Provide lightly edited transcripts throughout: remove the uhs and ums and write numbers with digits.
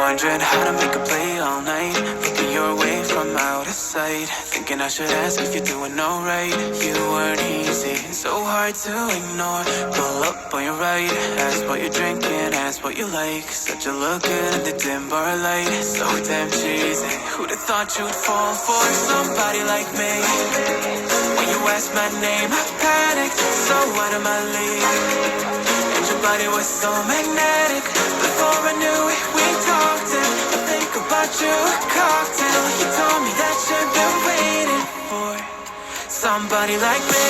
Wondering how to make a play all night, looking your way from out of sight, thinking I should ask if you're doing alright. You weren't easy, so hard to ignore. Pull up on your right, ask what you're drinking, ask what you like. Such a look good in the dim bar light, so damn cheesy. Who'd have thought you'd fall for somebody like me? When you asked my name, I panicked, so out of my league. And your body was so magnetic. Before I knew it, we talked and I think about you a cocktail. You told me that you've been waiting for somebody like me.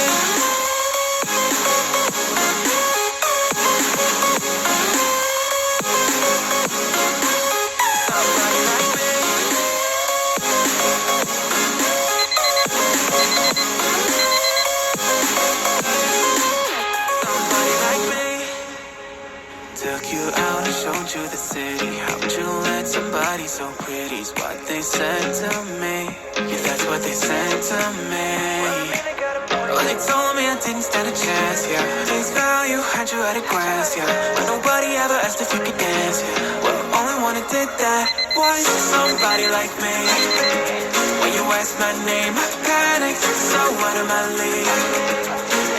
Somebody like me. Somebody like me. Took you out and showed you the city. How would you let somebody so pretty's what they said to me? Yeah, that's what they said to me. Oh, they told me I didn't stand a chance, yeah. Face value, had you at a glance, yeah. But nobody ever asked if you could dance, yeah. Well, only one who did that was somebody like me. When you asked my name, I panicked, so out of my league.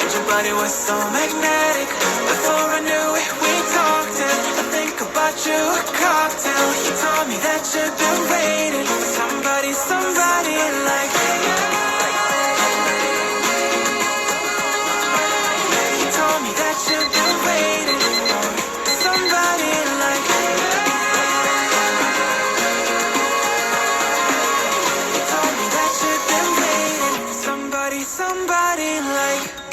And your body was so magnetic. Before I knew it, we talked and I think about you a cocktail. You told me that you've been waiting for somebody like me. You told me that you've been waiting for somebody like me. You told me that you've been waiting for somebody like me.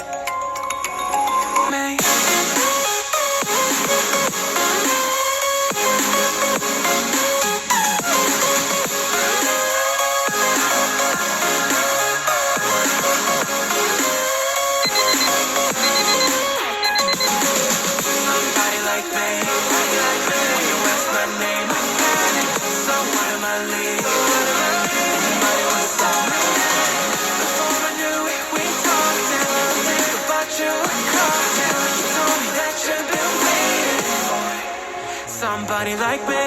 Somebody like me.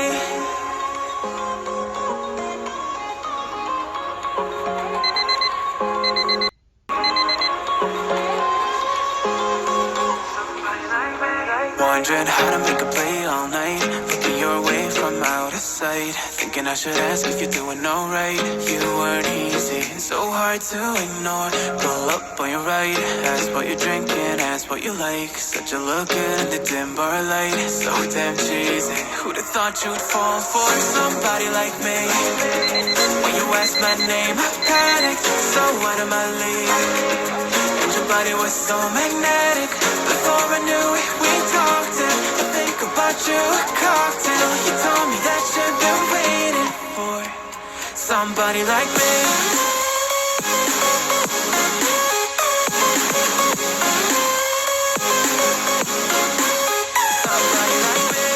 Wondering how to make a play all night, looking your way from out of sight, thinking I should ask if you're doing alright. You weren't easy, so hard to ignore. Pull up on your right, ask what you're drinking, ask what you like. Such a look good in the dim bar light, so damn cheesy. Who'd have thought you'd fall for somebody like me? When you asked my name, I panicked, so out of my league. And your body was so magnetic. Before I knew it, we talked and I think about you a cocktail. You told me that you've been waiting for somebody like me. Somebody like me.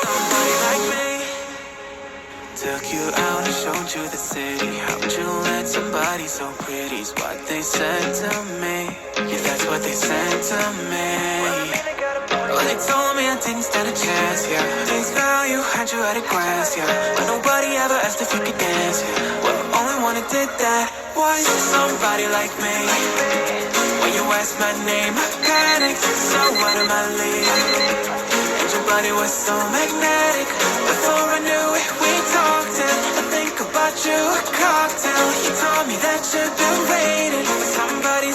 Somebody like me. Took you out and showed you the city. How would you let somebody so pretty's what they said to me? Yeah, that's what they said to me. Oh, they told me I didn't stand a chance, yeah. Face value, had you at a glance, yeah. But nobody ever asked if you could dance, yeah. Well, only one who did that was somebody like me. When you asked my name, I panicked, so out of my league. And your body was so magnetic. Before I knew it, we talked and I think about you a cocktail. You told me that you've been waiting for somebody